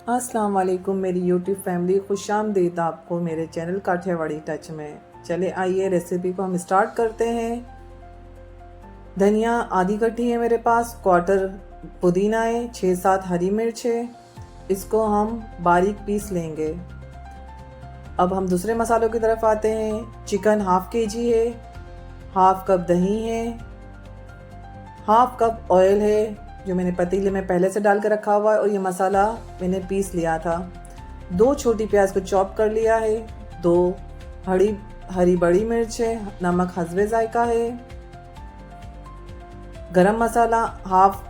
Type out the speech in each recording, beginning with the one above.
अस्सलाम वालेकुम मेरी यूट्यूब फैमिली, खुश आमदीद आपको मेरे चैनल काठियावाड़ी टच में। चले आइए रेसिपी को हम स्टार्ट करते हैं। धनिया आधी कट्टी है मेरे पास, क्वार्टर पुदीना है, 6-7 हरी मिर्च है, इसको हम बारीक पीस लेंगे। अब हम दूसरे मसालों की तरफ आते हैं। चिकन हाफ केजी है, हाफ कप दही है, हाफ कप ऑयल है जो मैंने पतीले में पहले से डाल कर रखा हुआ है, और ये मसाला मैंने पीस लिया था। 2 छोटी प्याज को चॉप कर लिया है, 2 हरी बड़ी मिर्च है, नमक हस्बे जायका है, गरम मसाला हाफ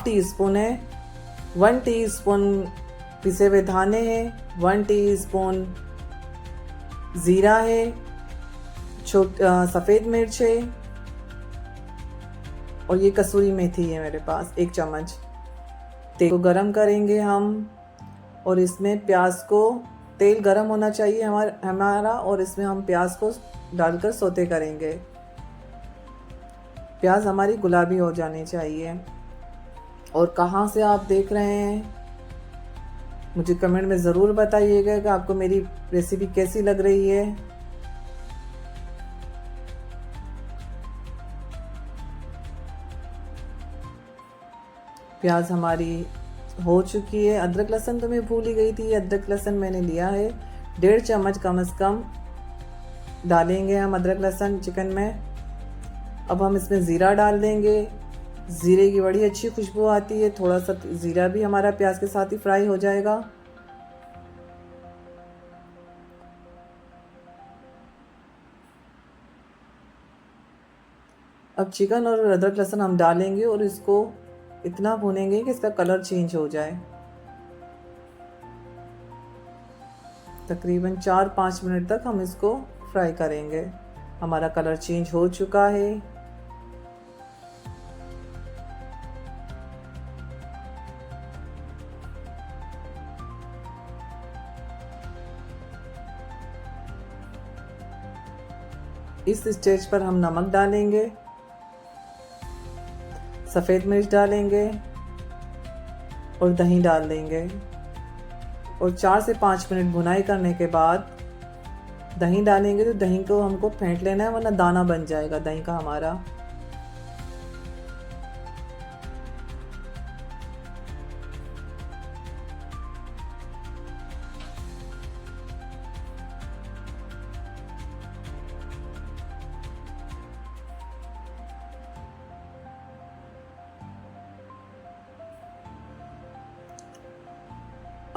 टी स्पून है, 1 टीस्पून पिसे हुए धाने हैं, 1 टीस्पून ज़ीरा है, सफ़ेद मिर्च है, और ये कसूरी मेथी है मेरे पास 1 चम्मच। तेल को गरम करेंगे हम, और इसमें प्याज को, तेल गरम होना चाहिए हमारा, और इसमें हम प्याज को डालकर सोते करेंगे। प्याज हमारी गुलाबी हो जानी चाहिए। और कहाँ से आप देख रहे हैं मुझे कमेंट में ज़रूर बताइएगा कि आपको मेरी रेसिपी कैसी लग रही है। प्याज हमारी हो चुकी है। अदरक लहसुन तो मैं भूल ही गई थी, अदरक लहसुन मैंने लिया है 1.5 चम्मच कम से कम डालेंगे हम अदरक लहसुन चिकन में। अब हम इसमें ज़ीरा डाल देंगे। ज़ीरे की बड़ी अच्छी खुशबू आती है, थोड़ा सा ज़ीरा भी हमारा प्याज के साथ ही फ्राई हो जाएगा। अब चिकन और अदरक लहसुन हम डालेंगे और इसको इतना भूनेंगे कि इसका कलर चेंज हो जाए। तकरीबन 4-5 मिनट तक हम इसको फ्राई करेंगे। हमारा कलर चेंज हो चुका है। इस स्टेज पर हम नमक डालेंगे, सफ़ेद मिर्च डालेंगे और दही डाल देंगे। और 4 से 5 मिनट भुनाई करने के बाद दही डालेंगे। तो दही को हमको फेंट लेना है, वरना दाना बन जाएगा दही का हमारा।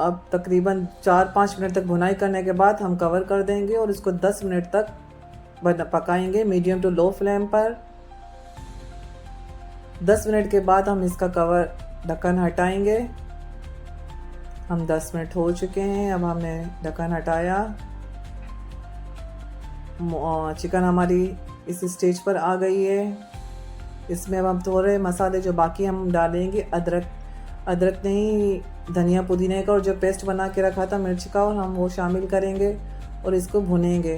अब तकरीबन 4-5 मिनट तक भुनाई करने के बाद हम कवर कर देंगे और इसको 10 मिनट तक पकाएंगे मीडियम टू लो फ्लेम पर। 10 मिनट के बाद हम इसका ढक्कन हटाएंगे। हम 10 मिनट हो चुके हैं। अब हमने ढक्कन हटाया। चिकन हमारी इस स्टेज पर आ गई है। इसमें अब हम थोड़े मसाले जो बाकी हम डालेंगे, अदरक नहीं, धनिया पुदीने का और जो पेस्ट बना के रखा था मिर्च का, और हम वो शामिल करेंगे और इसको भुनेंगे।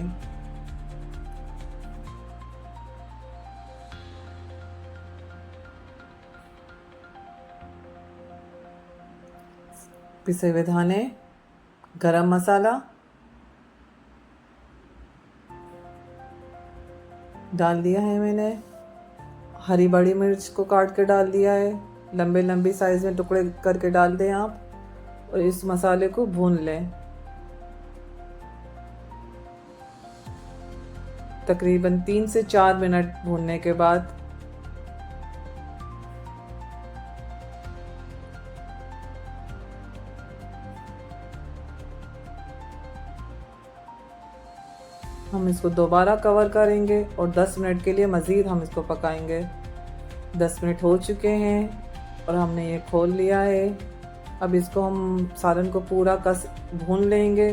पिसे हुए धाने, गरम मसाला डाल दिया है मैंने, हरी बड़ी मिर्च को काट के डाल दिया है, लंबे साइज में टुकड़े करके डाल दें आप, और इस मसाले को भून लें। तकरीबन 3 से 4 मिनट भूनने के बाद हम इसको दोबारा कवर करेंगे और 10 मिनट के लिए मज़ीद हम इसको पकाएंगे। 10 मिनट हो चुके हैं और हमने ये खोल लिया है। अब इसको हम सालन को पूरा भून लेंगे।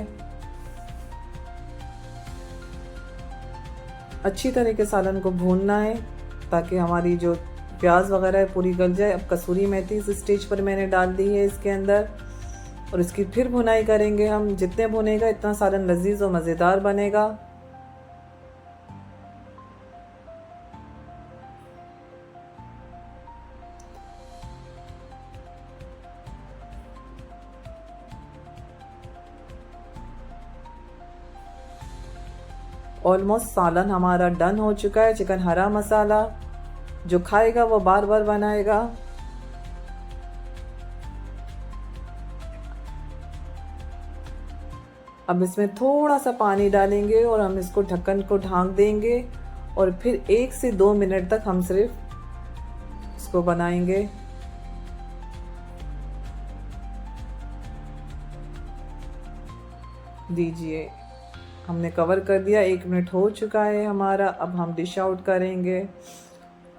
अच्छी तरीके से सालन को भूनना है ताकि हमारी जो प्याज वगैरह है पूरी गल जाए। अब कसूरी मेथी इस स्टेज पर मैंने डाल दी है इसके अंदर, और इसकी फिर भुनाई करेंगे हम। जितने भुनेगा इतना सालन लजीज और मज़ेदार बनेगा। ऑलमोस्ट सालन हमारा डन हो चुका है। चिकन हरा मसाला जो खाएगा वो बार बार बनाएगा। अब इसमें थोड़ा सा पानी डालेंगे और हम इसको ढक्कन को ढाँक देंगे और फिर 1 से 2 मिनट तक हम सिर्फ इसको बनाएंगे। दीजिए, हमने कवर कर दिया, 1 मिनट हो चुका है हमारा। अब हम डिश आउट करेंगे।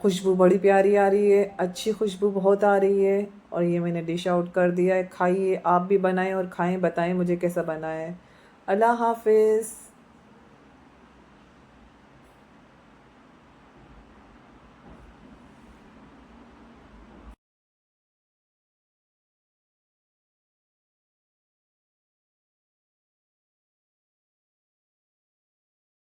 खुशबू बड़ी प्यारी आ रही है, अच्छी खुशबू बहुत आ रही है। और ये मैंने डिश आउट कर दिया है। खाइए, आप भी बनाएं और खाएं, बताएं मुझे कैसा बना है। अल्लाह हाफिज़।